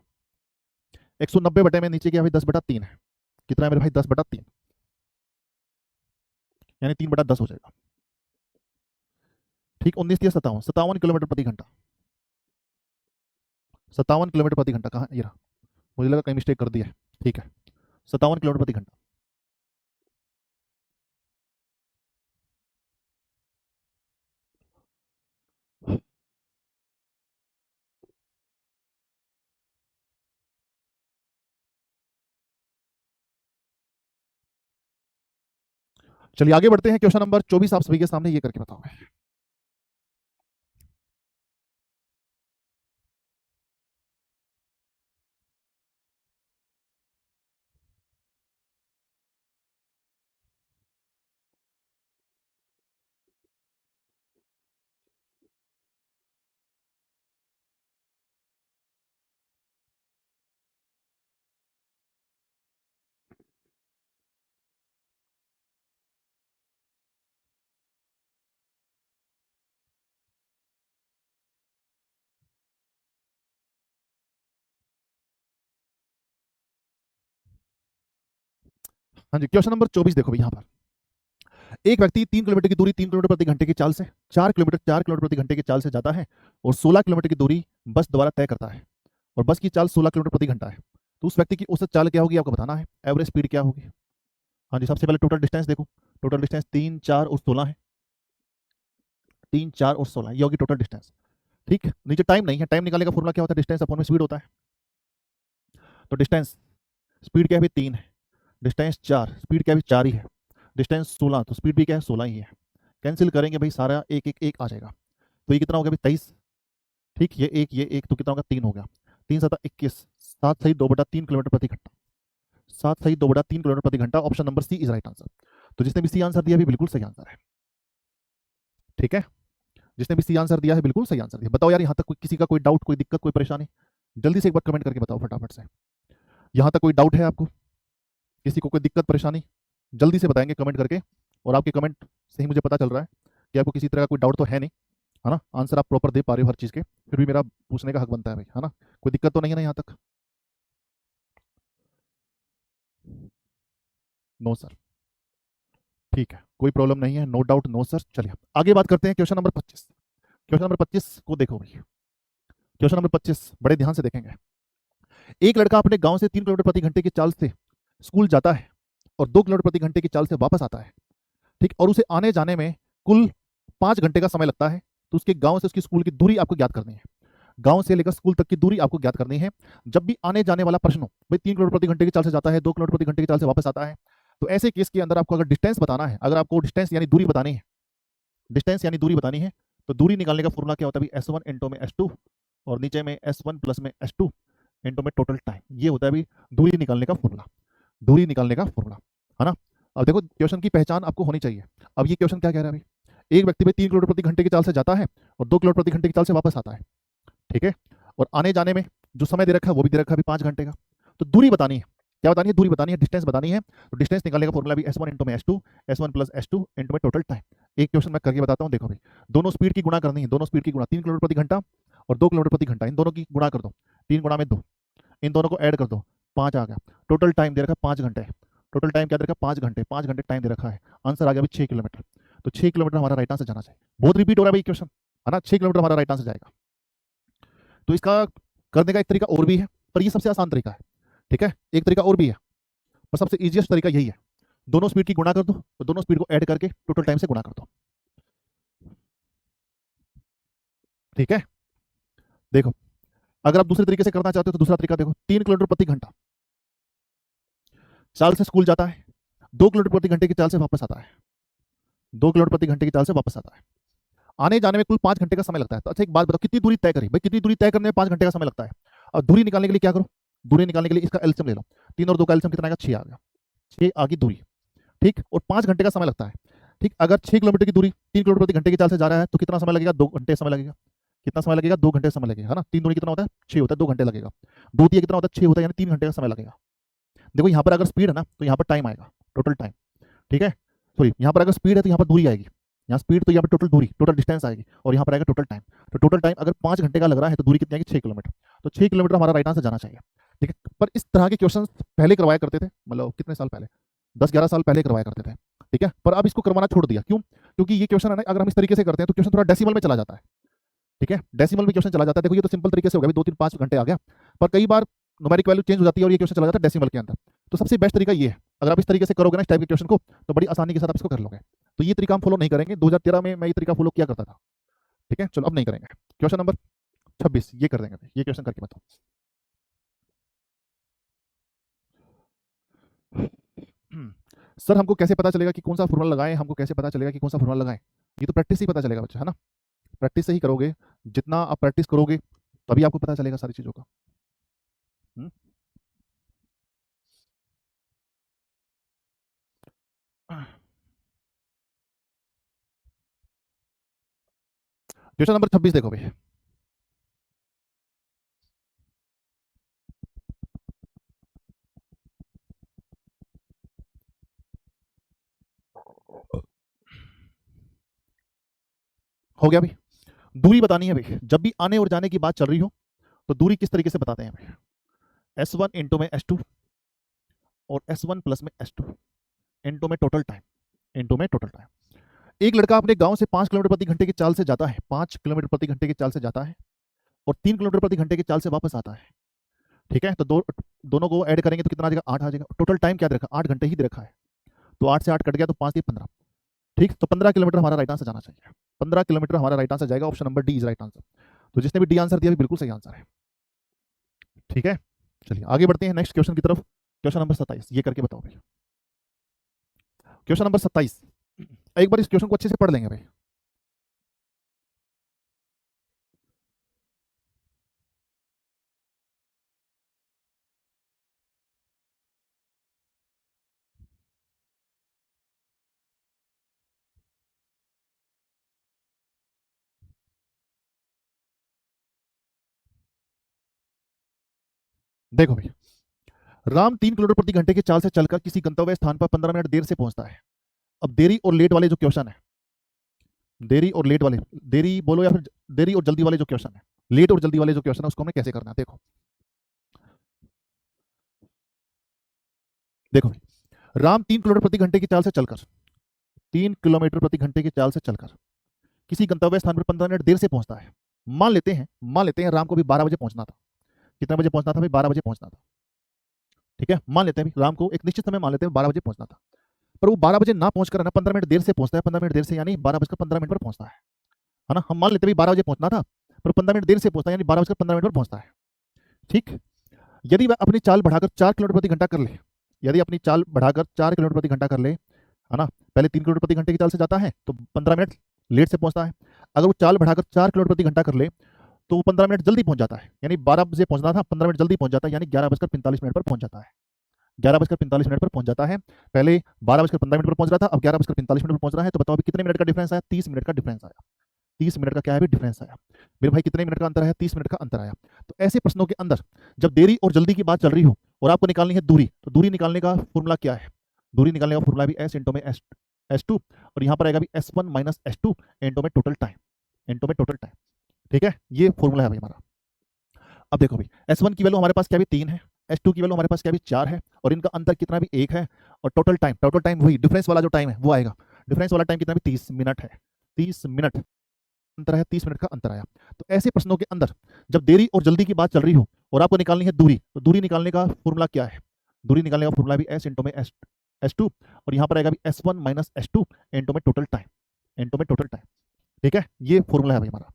190 बटे में नीचे क्या भाई 10/3 है, कितना है मेरे भाई 10/3, यानी 3/10 हो जाएगा, ठीक। 19 या 57, 57 किलोमीटर प्रति घंटा, 57 किलोमीटर प्रति घंटा, कहाँ ये रहा, मुझे लगा कहीं मिस्टेक कर दिया है, ठीक है, 57 किलोमीटर प्रति घंटा। चलिए आगे बढ़ते हैं, क्वेश्चन नंबर 24 आप सभी के सामने ये करके बताओ। हाँ जी, क्वेश्चन नंबर 24 देखो भाई, यहाँ पर एक व्यक्ति 3 किलोमीटर की दूरी 3 किलोमीटर प्रति घंटे की चाल से 4 किलोमीटर प्रति घंटे की चाल से जाता है और 16 किलोमीटर की दूरी बस द्वारा तय करता है, और बस की चाल 16 किलोमीटर प्रति घंटा है, तो उस व्यक्ति की औसत चाल क्या होगी आपको बताना है, एवरेज स्पीड क्या होगी। हाँ जी, सबसे पहले टोटल डिस्टेंस देखो, टोटल डिस्टेंस 3 4 और 16 है, 3 4 और 16 ये होगी टोटल डिस्टेंस, ठीक। नीचे टाइम नहीं है, टाइम निकालने का फॉर्मूला क्या होता है, डिस्टेंस अपॉन में स्पीड होता है। तो डिस्टेंस, स्पीड क्या है 3 है, डिस्टेंस 4, स्पीड क्या है 4 ही है, डिस्टेंस 16, तो स्पीड भी क्या है 16 ही है। कैंसिल करेंगे भाई, सारा एक एक एक आ जाएगा, तो ये कितना हो गया भाई 23, ठीक। ये एक तो कितना होगा 3 हो गया, 3 7 21, 7 सही 2/3 किलोमीटर प्रति घंटा, 7 सही 2/3 किलोमीटर प्रति घंटा। Option number C is right answer. तो जिसने भी सी आंसर दिया भी बिल्कुल सही आंसर है, ठीक है। जिसने भी सी आंसर दिया है बिल्कुल सही आंसर दिया। बताओ यार, यहाँ तक कोई किसी का कोई डाउट, कोई दिक्कत, कोई परेशानी, जल्दी से एक बार कमेंट करके बताओ फटाफट से। यहाँ तक कोई डाउट है आपको, किसी को कोई दिक्कत परेशानी, जल्दी से बताएंगे कमेंट करके, और आपके कमेंट से ही मुझे पता चल रहा है कि आपको किसी तरह का कोई डाउट तो है नहीं, है ना। आंसर आप प्रॉपर दे पा रहे हो हर चीज़ के, फिर भी मेरा पूछने का हक बनता है भाई, है ना। कोई दिक्कत तो नहीं है ना यहाँ तक, नो सर, ठीक है, कोई प्रॉब्लम नहीं है, नो डाउट नो सर। चलिए आगे बात करते हैं, क्वेश्चन नंबर 25। क्वेश्चन नंबर 25 को देखो भाई, क्वेश्चन नंबर 25 बड़े ध्यान से देखेंगे। एक लड़का अपने गांव से 3 किलोमीटर प्रति घंटे की चाल से स्कूल जाता है और 2 किलोमीटर प्रति घंटे की चाल से वापस आता है, ठीक। और उसे आने जाने में कुल 5 घंटे का समय लगता है, तो उसके गांव से उसकी स्कूल की दूरी आपको ज्ञात करनी है। गांव से लेकर स्कूल तक की दूरी आपको ज्ञात करनी है। जब भी आने जाने वाला प्रश्न हो, भाई 3 किलोमीटर प्रति घंटे की चाल से जाता है, 2 किलोमीटर प्रति घंटे की चाल से वापस आता है, तो ऐसे केस के अंदर आपको अगर डिस्टेंस बताना है, अगर आपको डिस्टेंस यानी दूरी बतानी है, डिस्टेंस यानी दूरी बतानी है, तो दूरी निकालने का फॉर्मूला क्या होता है? S1 इंटू में S2 और नीचे में S1 प्लस में S2 इंटू में टोटल टाइम। ये होता है अभी दूरी निकालने का फॉर्मूला, दूरी निकालने का फॉर्मूला, है ना। अब देखो क्वेश्चन की पहचान आपको होनी चाहिए। अब ये क्वेश्चन क्या कह रहा है? अभी एक व्यक्ति भाई 3 किलोमीटर प्रति घंटे की चाल से जाता है और 2 किलोमीटर प्रति घंटे की चाल से वापस आता है, ठीक है। और आने जाने में जो समय दे रखा है वो भी दे रखा है अभी 5 घंटे का। तो दूरी बतानी है, क्या बतानी है? दूरी बतानी है, डिस्टेंस बतानी है। तो डिस्टेंस निकालने का फॉर्मूला भी S1 इंटू में S2 S1 plus S2 into में टोटल टाइम। एक क्वेश्चन मैं करके बताता हूँ, देखो भाई, दोनों स्पीड की गुणा करनी है, दोनों स्पीड की गुणा, 3 किलोमीटर प्रति घंटा और 2 किलोमीटर प्रति घंटा, इन दोनों की गुणा कर दो, 3 गुणा में 2, इन दोनों को ऐड कर दो, 5 आ गया। टोटल टाइम दे रखा है 5 घंटे, टोटल टाइम क्या दे रखा है? 5 घंटे, 5 घंटे टाइम दे रखा है। आंसर आ गया अभी 6 किलोमीटर। तो 6 किलोमीटर हमारा राइट आंसर जाना चाहिए। बहुत रिपीट हो रहा है भाई क्वेश्चन, है ना। 6 किलोमीटर हमारा राइट आंसर जाएगा। तो इसका करने का एक तरीका और भी है, पर ये सबसे आसान तरीका है, ठीक है। एक तरीका और भी है, पर सबसे इजीएस्ट तरीका यही है। दोनों स्पीड की गुणा कर दो, तो दोनों स्पीड को ऐड करके टोटल टाइम से गुणा कर दो, ठीक है। देखो, अगर आप दूसरे तरीके से करना चाहते हो तो दूसरा तरीका देखो, 3 किलोमीटर प्रति घंटा चाल से स्कूल जाता है, 2 किलोमीटर प्रति घंटे की चाल से वापस आता है, 2 किलोमीटर प्रति घंटे की चाल से वापस आता है। आने जाने में कुल 5 घंटे का समय लगता है। तो अच्छा एक बात बताओ, कितनी दूरी तय करी भाई? कितनी दूरी तय करने में 5 घंटे का समय लगता है। और दूरी निकालने के लिए क्या करो? दूरी निकालने के लिए इसका एलसीएम ले लो, 3 और 2 का एलसीएम कितना आएगा? 6 आ गया, 6 आ गई दूरी, ठीक। और 5 घंटे का समय लगता है, ठीक। अगर 6 किलोमीटर की दूरी 3 किलोमीटर प्रति घंटे की चाल से जा रहा है तो कितना समय लगेगा? 2 घंटे समय लगेगा। कितना समय लगेगा? 2 घंटे समय लगेगा, है ना। 3 दूनी कितना होता है? 6 होता है, 2 घंटे लगेगा। 2 तिया कितना होता है? 6 होता है, यानी 3 घंटे का समय लगेगा। देखो यहाँ पर अगर स्पीड है ना तो यहाँ पर टाइम आएगा, टोटल टाइम, ठीक है। सॉरी, यहाँ पर अगर स्पीड है तो यहाँ पर दूरी आएगी, यहाँ स्पीड तो यहाँ पर टोटल दूरी, टोटल डिस्टेंस आएगी, और यहाँ पर आएगा टोटल टाइम। तो टोटल टाइम अगर 5 घंटे का लग रहा है तो दूरी कितनी आएगी? 6 किलोमीटर। तो 6 किलोमीटर हमारा राइट आंसर जाना चाहिए, ठीक है। पर इस तरह के क्वेश्चन पहले करवाया करते थे, मतलब कितने साल पहले, 10-11 साल पहले करवाया करते थे, ठीक है। पर अब इसको करवाना छोड़ दिया, क्यों? क्योंकि ये क्वेश्चन है ना, अगर हम इस तरीके से करते हैं तो क्वेश्चन थोड़ा डेसिमल में चला जाता है, ठीक है। डेसिमल में क्वेश्चन चला जाता है। देखो ये तो सिंपल तरीके से हो गया, 2-3-5 घंटे आ गया, पर कई बार न्यूमेरिक वैल्यू चेंज हो जाती है और ये क्वेश्चन चला जाता है डेसिमल के अंदर। तो सबसे बेस्ट तरीका ये है, अगर आप इस तरीके से करोगे ना इस टाइप के क्वेश्चन को, तो बड़ी आसानी के साथ आप इसको कर लोगे। तो ये तरीका हम फॉलो नहीं करेंगे। 2013 में मैं ये तरीका फॉलो किया करता था, ठीक है। चलो अब नहीं करेंगे। क्वेश्चन नंबर 26 ये कर देंगे, ये क्वेश्चन करके बताओ। सर हमको कैसे पता चलेगा कि कौन सा फॉर्मूला लगाएं? हमको कैसे पता चलेगा कि कौन सा फॉर्मूला लगाएं? ये तो प्रैक्टिस से ही पता चलेगा बच्चा, है ना। प्रैक्टिस से ही करोगे, जितना आप प्रैक्टिस करोगे तभी आपको पता चलेगा सारी चीजों का। क्वेश्चन नंबर 26 देखो भाई। हो गया भाई। दूरी बतानी है भाई। जब भी आने और जाने की बात चल रही हो तो दूरी किस तरीके से बताते हैं भाई? S1 इंटू में S2 और S1 प्लस में S2 इंटू में टोटल टाइम, इंटू में टोटल टाइम। एक लड़का अपने गांव से 5 किलोमीटर प्रति घंटे की चाल से जाता है, 5 किलोमीटर प्रति घंटे की चाल से जाता है और 3 किलोमीटर प्रति घंटे की चाल से वापस आता है, ठीक है। तो दोनों को ऐड करेंगे तो कितना आ जाएगा? 8 आ जाएगा। टोटल टाइम क्या दे रखा है? 8 घंटे ही दे रखा है। तो 8 से 8 कट गया तो 5 15, ठीक। तो 15 किलोमीटर हमारा राइट आंसर जाना चाहिए। 15 किलोमीटर हमारा राइट आंसर जाएगा। Option number D is right answer. तो जिसने भी डी आंसर दिया बिल्कुल सही आंसर है, ठीक है। चलिए आगे बढ़ते हैं नेक्स्ट क्वेश्चन की तरफ। क्वेश्चन नंबर 27 ये करके बताओ भाई। क्वेश्चन नंबर 27, एक बार इस क्वेश्चन को अच्छे से पढ़ लेंगे भाई। देखो भाई, राम 3 किलोमीटर प्रति घंटे की चाल से चलकर किसी गंतव्य स्थान पर 15 मिनट देर से पहुंचता है। अब देरी और लेट वाले जो क्वेश्चन है, देरी और लेट वाले, देरी बोलो या फिर देरी और जल्दी वाले जो क्वेश्चन है, लेट और जल्दी वाले जो क्वेश्चन है उसको हमें कैसे करना है? देखो देखो भाई, राम 3 किलोमीटर प्रति घंटे की चाल से चलकर, 3 किलोमीटर प्रति घंटे की चाल से चलकर किसी गंतव्य स्थान पर 15 मिनट देर से पहुंचता है। मान लेते हैं राम को भी 12 बजे पहुंचना था। कितने बजे पहुंचना था भाई? 12 बजे पहुंचना था, ठीक है। मान लेते हैं राम को एक निश्चित समय मान लेते हैं 12 बजे पहुंचना था, पर वो 12 बजे ना पहुंचकर ना 15 मिनट देर से पहुंचता है। 15 मिनट देर से यानी 12:15 पर पहुंचता है ना। हम मान लेते हैं 12 बजे पहुंचना था, पर 15 मिनट देर से पहुंचता है, यानी 12:15 पर पहुंचता है, ठीक। यदि वह अपनी चाल बढ़ाकर 4 किलोमीटर प्रति घंटा कर ले, यदि अपनी चाल बढ़ाकर 4 किलोमीटर प्रति घंटा कर ले, है ना। पहले 3 किलोमीटर प्रति घंटे की चाल से जाता है तो 15 मिनट लेट से पहुंचता है। अगर वो चाल बढ़ाकर 4 किलोमीटर प्रति घंटा कर ले तो वो 15 मिनट जल्दी पहुंच जाता है, यानी 12 बजे पहुंचना था, 15 मिनट जल्दी पहुंच जाता है, यानी 11:45 पर पहुंच जाता है। 11:45 पर पहुंच जाता है। पहले 12:15 पर पहुंच रहा था, अब 11:45 पर पहुंच रहा है। तो बताओ अभी कितने मिनट का डिफरेंस आया? 30 मिनट का डिफरेंस आया। 30 मिनट का क्या है? डिफरेंस आया। मेरे भाई कितने मिनट का अंतर है? 30 मिनट का अंतर आया। तो ऐसे प्रश्नों के अंदर जब देरी और जल्दी की बात चल रही हो और आपको निकालनी है दूरी, तो दूरी निकालने का फॉर्मूला क्या है? दूरी निकालने का फॉर्मूला भी एस इंटो में एस टू, और यहाँ पर आएगा भी S1 माइनस S2 इंटो में टोटल टाइम, इंटो में टोटल टाइम। ठीक है, ये फॉर्मूला है भाई हमारा। अब देखो भाई, S1 की वैल्यू हमारे पास क्या भी 3 है, S2 की वैल्यू हमारे पास क्या भी 4 है, और इनका अंतर कितना भी 1 है, और टोटल टाइम वही डिफरेंस वाला जो टाइम है वो आएगा। डिफरेंस वाला टाइम कितना भी 30 मिनट है। 30 मिनट अंतर है, 30 मिनट का अंतर आया। तो ऐसे प्रश्नों के अंदर जब देरी और जल्दी की बात चल रही हो और आपको निकालनी है दूरी, तो दूरी निकालने का फॉर्मूला क्या है? दूरी निकालने का फॉर्मूला भी एस इंटो में एस टू, और यहाँ पर आएगा भी S1 माइनस S2 इंटो में टोटल टाइम, इंटो में टोटल टाइम। ठीक है, ये फॉर्मूला है भाई हमारा।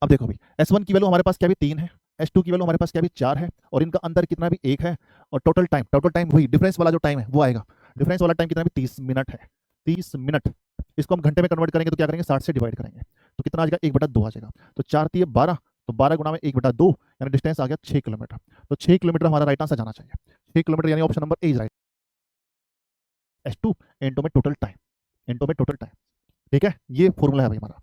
अब देखो भाई, S1 की वैल्यू हमारे पास क्या भी 3 है, S2 की वैल्यू हमारे पास क्या भी 4 है, और इनका अंतर कितना भी 1 है, और टोटल टाइम वही डिफरेंस वाला जो टाइम है वो आएगा। डिफरेंस वाला टाइम कितना भी 30 मिनट है। 30 मिनट, इसको हम घंटे में कन्वर्ट करेंगे तो क्या करेंगे? 60 से डिवाइड करेंगे तो कितना आ जाएगा? 1/2 आ जाएगा। तो 4×3 = 12, तो 12 गुणा में 1/2, यानी डिस्टेंस आ गया 6 किलोमीटर। तो 6 किलोमीटर हमारा राइट आंसर जाना चाहिए। 6 किलोमीटर यानी option number A is right. S2 into में टोटल टाइम, इंटो में टोटल टाइम। ठीक है, ये फॉर्मूला है भाई हमारा।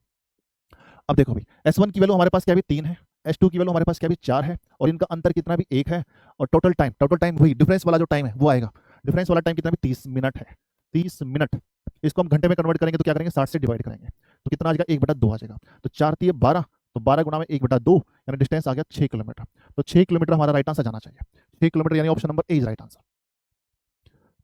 अब देखो भाई, S1 की वैल्यू हमारे पास क्या भी 3 है, S2 की वैल्यू हमारे पास क्या भी 4 है, और इनका अंतर कितना भी 1 है, और टोटल टाइम वही डिफरेंस वाला जो टाइम है वो आएगा। डिफरेंस वाला टाइम कितना भी 30 मिनट है। 30 मिनट, इसको हम घंटे में कन्वर्ट करेंगे तो क्या करेंगे? 60 से डिवाइड करेंगे तो कितना आ जाएगा? 1/2 आ जाएगा। तो 4×3 = 12, तो 12 गुणा में 1/2, यानी डिस्टेंस आ गया 6 किलोमीटर। तो 6 किलोमीटर हमारा राइट आंसर जाना चाहिए। 6 किलोमीटर यानी option number A is right answer.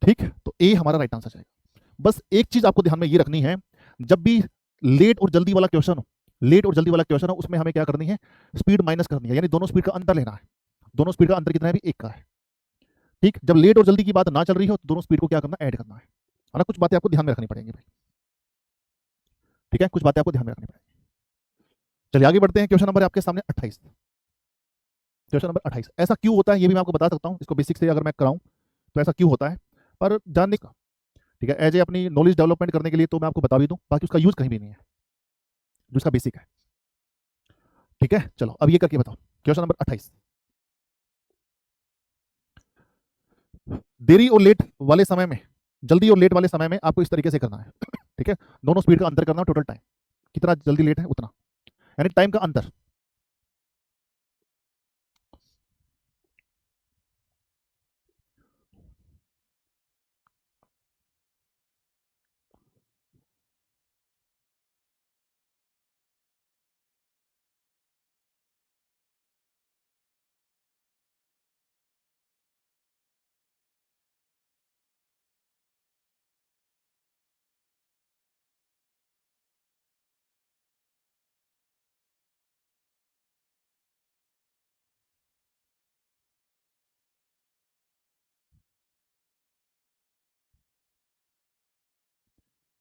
ठीक, तो ए हमारा राइट आंसर जाएगा। बस एक चीज आपको ध्यान में ये रखनी है, जब भी लेट और जल्दी वाला क्वेश्चन हो, लेट और जल्दी वाला क्वेश्चन हो, उसमें हमें क्या करनी है? स्पीड माइनस करनी है, यानी दोनों स्पीड का अंतर लेना है। दोनों स्पीड का अंतर कितना है? भी 1 का है। ठीक, जब लेट और जल्दी की बात ना चल रही हो तो दोनों स्पीड को क्या करना? ऐड करना है ना। कुछ बातें आपको ध्यान में रखनी पड़ेंगी भाई। ठीक है, कुछ बातें आपको ध्यान में रखनी पड़ेंगी। चलिए आगे बढ़ते हैं। क्वेश्चन नंबर है आपके सामने 28। क्वेश्चन नंबर 28, ऐसा क्यों होता है ये भी मैं आपको बता सकता हूँ, इसको बेसिक से अगर मैं कराऊं तो ऐसा क्यों होता है, पर जानने का, ठीक है, एज ए अपनी नॉलेज डेवलपमेंट करने के लिए तो मैं आपको बता भी दूं, बाकी उसका यूज कहीं भी नहीं है, जो उसका बेसिक है। ठीक है, चलो अब ये करके बताओ। क्वेश्चन नंबर 28, देरी और लेट वाले समय में, जल्दी और लेट वाले समय में आपको इस तरीके से करना है। ठीक है, दोनों स्पीड का अंतर करना, टोटल टाइम कितना जल्दी लेट है उतना, यानी टाइम का अंतर।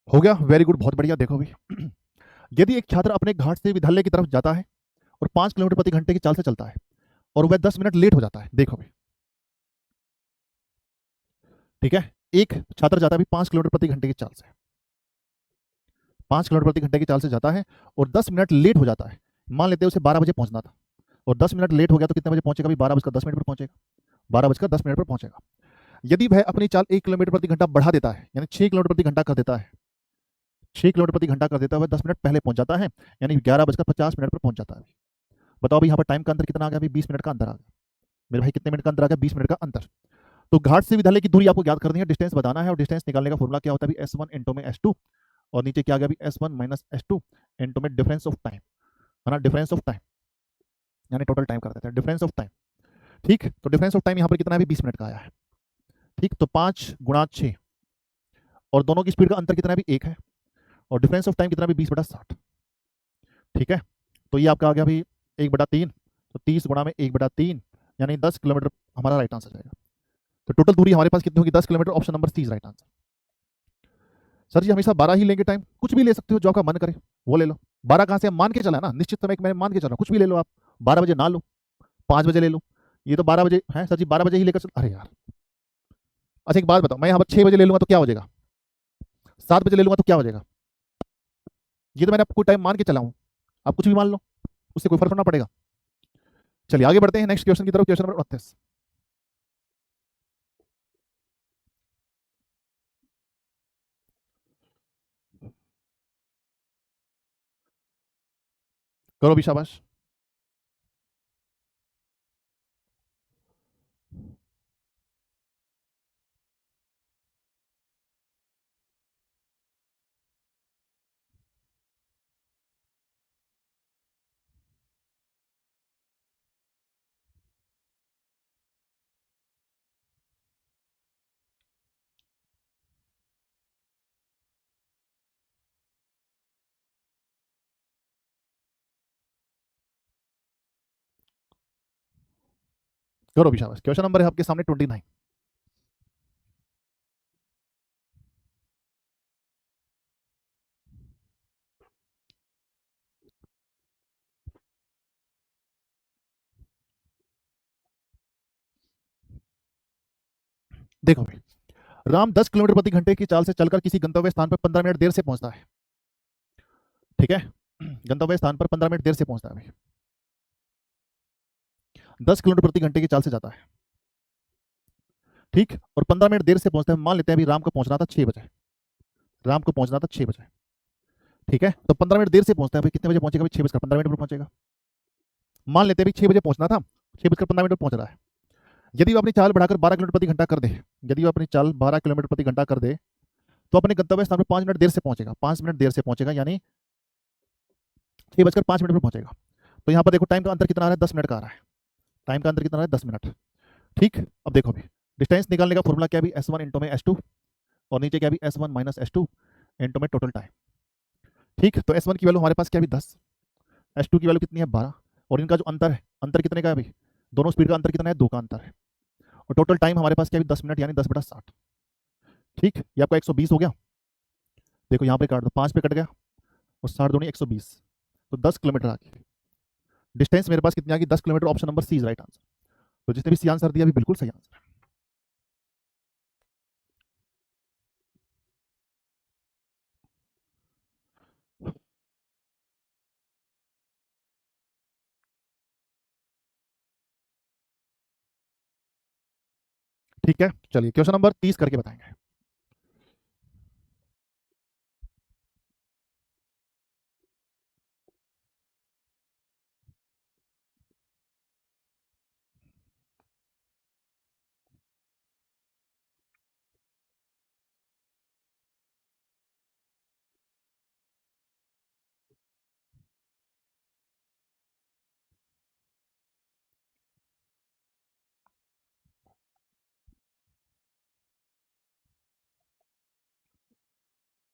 हो गया, वेरी गुड, बहुत बढ़िया। देखो भी, यदि एक छात्र अपने घाट से विद्यालय की तरफ जाता है और 5 किलोमीटर प्रति घंटे की चाल से चलता है और वह 10 मिनट लेट हो जाता है। देखो भी, ठीक है, एक छात्र जाता है 5 किलोमीटर प्रति घंटे की चाल से, 5 किलोमीटर प्रति घंटे की चाल से जाता है और 10 मिनट लेट हो जाता है। मान लेते हैं उसे 12 बजे पहुंचना था और 10 मिनट लेट हो गया तो कितने बजे पहुंचेगा? भी 12:10 पर पहुंचेगा, 12:10 पर पहुंचेगा। यदि वह अपनी चाल 1 किलोमीटर प्रति घंटा बढ़ा देता है, यानी 6 किलोमीटर प्रति घंटा कर देता है, 6 किलोमीटर प्रति घंटा कर देता है, वह 10 मिनट पहले पहुंच जाता है, यानी 11:50 पर पहुंच जाता है। बताओ भाई यहाँ पर टाइम का अंतर कितना आ गया? 20 मिनट का अंतर आ गया। मेरे भाई कितने मिनट का अंतर आ गया? 20 मिनट का अंतर। तो घाट से विद्यालय की दूरी आपको याद करनी है, डिस्टेंस बताना है, और डिस्टेंस निकालने का फॉर्मूला क्या होता है? S1 इंटो में S2, और नीचे क्या आ गया? S1 माइनस S2 इंटो में डिफरेंस ऑफ टाइम, है ना, डिफरेंस ऑफ टाइम, यानी टोटल टाइम कर देते हैं, डिफरेंस ऑफ टाइम। ठीक, तो डिफरेंस ऑफ टाइम यहाँ पर कितना है? 20 मिनट का आया है। ठीक, तो 5 × 6, और दोनों की स्पीड का अंतर कितना है? 1 है, और डिफरेंस ऑफ टाइम कितना? 20/60। ठीक है, तो ये आपका आ गया भाई 1/3, तो 30 गुणा में 1/3, यानी 10 किलोमीटर हमारा राइट आंसर जाएगा। तो टोटल दूरी हमारे पास कितनी होगी? 10 kilometre, option number C is right answer. Sir जी हमेशा 12 ही लेंगे टाइम? कुछ भी ले सकते हो, जो आपका मन करे वो ले लो। 12 कहाँ से? हम मान के चला ना, निश्चित समय मैंने मान के चला, कुछ भी ले लो आप। 12 बजे ना लो, 5 बजे ले लो। ये तो 12 बजे है सर जी, 12 बजे ही लेकर चल। अरे यार, अच्छा एक बात बताओ, मैं यहाँ पर 6 बजे ले लूंगा तो क्या हो जाएगा? 7 बजे ले लूंगा तो क्या हो जाएगा? ये तो मैंने आपको टाइम मान के चला हूं, आप कुछ भी मान लो, उससे कोई फर्क ना पड़ेगा। चलिए आगे बढ़ते हैं नेक्स्ट क्वेश्चन की तरफ, क्वेश्चन नंबर 29। करो भी शाबाश। करो भी शाबाश। क्वेश्चन नंबर है आपके सामने 29। देखो भाई, राम 10 किलोमीटर प्रति घंटे की चाल से चलकर किसी गंतव्य स्थान पर 15 मिनट देर से पहुंचता है। ठीक है, गंतव्य स्थान पर 15 मिनट देर से पहुंचता है भाई, 10 किलोमीटर प्रति घंटे की चाल से जाता है। ठीक, और 15 मिनट देर से पहुंचता है। मान लेते हैं अभी राम को पहुंचना था 6 बजे, राम को पहुंचना था 6 बजे। ठीक है, तो 15 मिनट देर से पहुंचता है भाई, कितने बजे पहुंचेगा भाई? 6:15 पर पहुंचेगा। मान लेते हैं भाई 6 बजे पहुंचना था, 6:15 पर पहुंच रहा है। यदि वो अपनी चाल बढ़ाकर 12 किलोमीटर प्रति घंटा कर दे, यदि वो अपनी चाल 12 किलोमीटर प्रति घंटा कर दे, तो अपने गंतव्य स्थान पर 5 मिनट देर से पहुंचेगा, 5 मिनट देर से पहुंचेगा, यानी 6:05 पर पहुंचेगा। तो यहाँ पर देखो टाइम का अंतर कितना आ रहा है? 10 मिनट का आ रहा है। टाइम का अंतर कितना आ रहा है? 10 मिनट। ठीक, अब देखो अभी डिस्टेंस निकालने का फॉर्मूला क्या भी? S1 इंटू में S2, और नीचे क्या भी? S1 माइनस S2 इंटू में टोटल टाइम। ठीक, तो S1 की वैल्यू हमारे पास क्या भी? 10, S2 की वैल्यू कितनी है? 12, और इनका जो अंतर है, अंतर कितने का है भाई? दोनों स्पीड का अंतर कितना है? 2 का अंतर है। और टोटल टाइम हमारे पास क्या भी? 10 मिनट, यानी 10/60। ठीक, ये आपका 120 हो गया। देखो यहाँ पे काट दो, 5 पे कट गया, और 60 दूनी 120, तो 10 किलोमीटर आ गई। डिस्टेंस मेरे पास कितनी आ गई? 10 kilometre. Option number C is right answer. तो जिसने भी सी आंसर दिया, भी बिल्कुल सही आंसर है। ठीक है, चलिए क्वेश्चन नंबर 30 करके बताएंगे।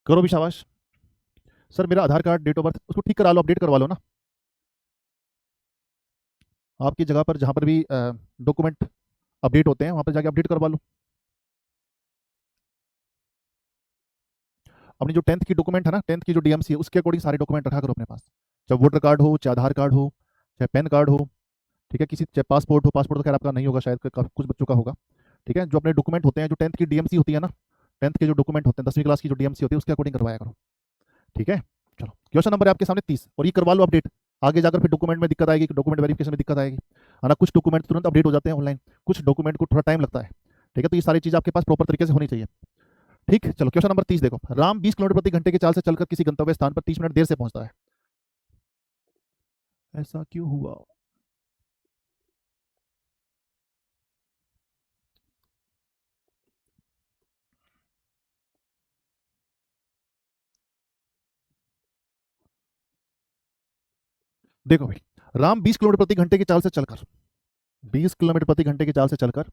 करो भी शाबाश। सर मेरा आधार कार्ड डेट ऑफ बर्थ उसको ठीक करा लो, अपडेट करवा लो ना। आपकी जगह पर जहाँ पर भी डॉक्यूमेंट अपडेट होते हैं, वहाँ पर जाके अपडेट करवा लो। अपनी जो 10th की डॉक्यूमेंट है ना, 10th की जो डीएमसी है, उसके अकॉर्डिंग सारे डॉक्यूमेंट रखा करो अपने पास। चाहे वोटर कार्ड हो, चाहे आधार कार्ड हो, चाहे पैन कार्ड हो। ठीक है, किसी चाहे पासपोर्ट हो, पासपोर्ट तो खैर आपका नहीं होगा शायद, कुछ बच्चों का होगा। ठीक है, जो अपने डॉक्यूमेंट होते हैं, जो 10th की डीएमसी होती है ना, 10th के जो डॉक्यूमेंट होते हैं, 10वीं क्लास की जो डीएमसी होती है, उसके अकॉर्डिंग करवाया करो। ठीक है, चलो क्वेश्चन नंबर है आपके सामने 30, और ये करवा लो अपडेट। आगे जाकर फिर डॉक्यूमेंट में दिक्कत आएगी, डॉक्यूमेंट वेरिफिकेशन में दिक्कत आएगी, है ना। कुछ डॉक्यूमेंट तुरंत अपडेट हो जाते हैं ऑनलाइन, कुछ डॉक्यूमेंट को थोड़ा टाइम लगता है। ठीक है, तो ये सारी चीज़ आपके पास प्रॉपर तरीके से होनी चाहिए। ठीक, चलो क्वेश्चन नंबर 30 देखो। राम 20 किलोमीटर प्रति घंटे की चाल से चलकर किसी गंतव्य स्थान पर 30 मिनट देर से पहुंचता है। ऐसा क्यों हुआ? देखो भाई, राम 20 किलोमीटर प्रति घंटे की चाल से चलकर 20 किलोमीटर प्रति घंटे की चाल से चलकर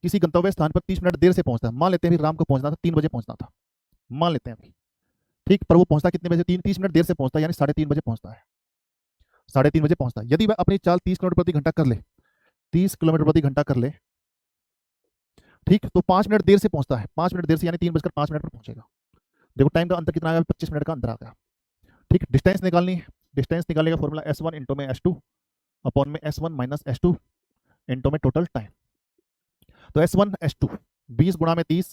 किसी गंतव्य स्थान पर 30 मिनट देर से पहुंचता है। मान लेते हैं भी राम को पहुंचना था 3 बजे पहुंचना था, मान लेते हैं अभी। ठीक, पर वो पहुंचता कितने बजे? 30 मिनट देर से पहुंचता है, यानी 3:30 बजे पहुंचता है। 3:30 बजे पहुंचता है। यदि वह अपनी चाल 30 किलोमीटर प्रति घंटा कर ले, 30 किलोमीटर प्रति घंटा कर ले, ठीक, तो 5 मिनट देर से पहुंचता है। 5 मिनट देर से यानी 3:05 पर पहुंचेगा। देखो टाइम का अंतर कितना आ गया? 25 मिनट का अंतर आ गया। ठीक, डिस्टेंस निकालनी है। डिस्टेंस निकालने का फॉर्मूला S1 इंटू में S2 अपॉन में S1 माइनस S2 इंटू में टोटल टाइम। तो S1 S2 20 गुणा में 30।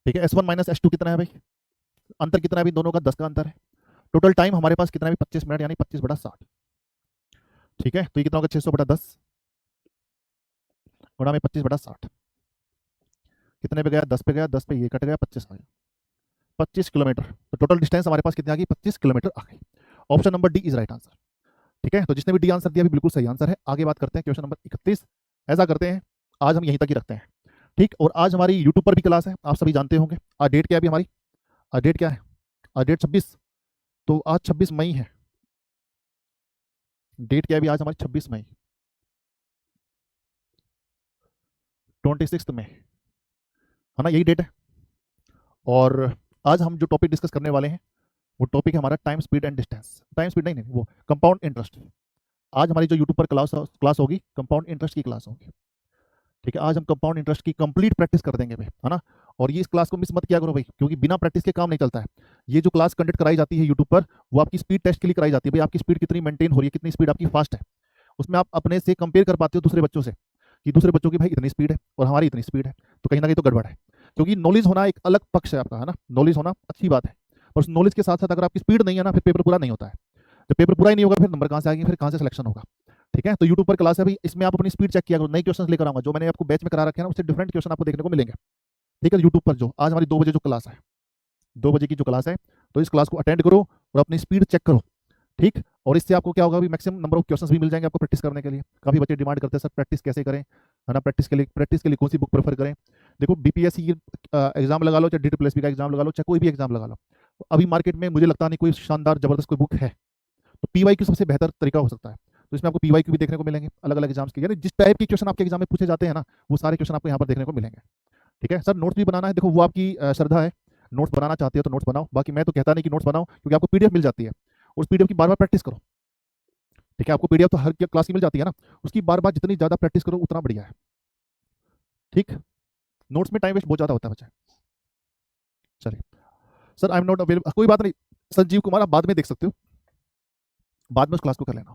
ठीक है, S1 माइनस S2 कितना है भाई? अंतर कितना है भाई? दोनों का 10 का अंतर है। टोटल टाइम हमारे पास कितना भी 25 मिनट, यानी 25/60। ठीक है, तो ये कितना होगा 600/10 गुणा में 25/60, कितने पे गया 10 पे गया, 10 पे ये कट गया, 25 आ गया, 25 किलोमीटर। तो टोटल डिस्टेंस हमारे पास कितनी आ गई 25 किलोमीटर आ गई। Option number D is right answer. ठीक है, तो जिसने भी डी आंसर दिया भी बिल्कुल सही आंसर है। आगे बात करते हैं क्वेश्चन नंबर 31। ऐसा करते हैं आज हम यहीं तक ही रखते हैं। ठीक, और आज हमारी यूट्यूब पर भी क्लास है, आप सभी जानते होंगे। आज डेट क्या है अभी हमारी, आज डेट क्या है, आज डेट 26, तो आज 26 मई है। डेट क्या है अभी आज हमारी 26 मई, 26 में, है ना, यही डेट है। और आज हम जो टॉपिक डिस्कस करने वाले हैं वो टॉपिक है हमारा time speed and distance. Time speed नहीं, वो कंपाउंड इंटरेस्ट। आज हमारी जो यूट्यूब पर क्लास होगी कंपाउंड इंटरेस्ट की क्लास होगी। ठीक है, आज हम कंपाउंड इंटरेस्ट की कंप्लीट प्रैक्टिस कर देंगे भाई, है ना। और ये इस क्लास को मिस मत किया करो भाई, क्योंकि बिना प्रैक्टिस के काम नहीं चलता है। ये जो क्लास कंडक्ट कराई जाती है यूट्यूब पर, वो आपकी स्पीड टेस्ट के लिए कराई जाती है भाई। आपकी स्पीड कितनी मेंटेन हो रही है, कितनी स्पीड आपकी फास्ट है, उसमें आप अपने से कंपेयर कर पाते हो दूसरे बच्चों से, कि दूसरे बच्चों की भाई इतनी स्पीड है और हमारी इतनी स्पीड है, तो कहीं ना कहीं तो गड़बड़ है। क्योंकि नॉलेज होना एक अलग पक्ष है आपका, है ना, नॉलेज होना अच्छी बात है, और उस नॉलेज के साथ साथ अगर आपकी स्पीड नहीं है ना, फिर पेपर पूरा नहीं होता है। जब पेपर पूरा ही नहीं होगा फिर नंबर कहाँ से आएंगे, फिर कहाँ से सिलेक्शन होगा। ठीक है, तो यूट्यूब पर क्लास है भाई, इसमें आप अपनी स्पीड चेक किया करो। नए क्वेश्चन लेकर आऊंगा, जो मैंने आपको बैच में करा रखे हैं ना, उससे डिफरेंट क्वेश्चन आपको देखने को मिलेंगे। ठीक है, यूट्यूब पर जो आज हमारी 2 बजे जो क्लास है, 2 बजे की जो क्लास है, तो इस क्लास को अटेंड करो और अपनी स्पीड चेक करो। ठीक, और इससे आपको क्या होगा, मैक्सिमम नंबर ऑफ क्वेश्चंस भी मिल जाएंगे आपको प्रैक्टिस करने के लिए। काफी बच्चे डिमांड करते हैं सर प्रैक्टिस कैसे करें, है ना, प्रैक्टिस के लिए कौन सी बुक प्रेफर करें। देखो बीपीएससी एग्जाम लगा लो, चाहे DSSB का एग्जाम लगा लो, चाहे कोई भी एग्जाम लगा लो, अभी मार्केट में मुझे लगता नहीं कोई शानदार जबरदस्त कोई बुक है। तो पीवाईक्यू सबसे बेहतर तरीका हो सकता है। तो इसमें आपको पीवाईक्यू भी देखने को मिलेंगे अलग अलग एग्जाम्स के, यानी जिस टाइप के क्वेश्चन आपके एग्जाम में पूछे जाते हैं ना, वो सारे क्वेश्चन आपको यहाँ पर देखने को मिलेंगे। ठीक है सर, नोट्स भी बनाना है, देखो वो आपकी श्रद्धा है, नोट्स बनाना चाहते हो तो नोट्स बनाओ। बाकी मैं तो कहता नहीं कि नोट्स बनाओ, क्योंकि आपको पीडीएफ मिल जाती है, उस पीडीएफ की बार बार प्रैक्टिस करो। ठीक है, आपको पीडीएफ तो हर क्लास की मिल जाती है ना, उसकी बार बार जितनी ज्यादा प्रैक्टिस करो उतना बढ़िया है। ठीक, नोट्स में टाइम वेस्ट बहुत ज्यादा होता है बच्चा। चलिए sir, I am not available, कोई बात नहीं, संजीव कुमार आप बाद में देख सकते हो, बाद में उस क्लास को कर लेना।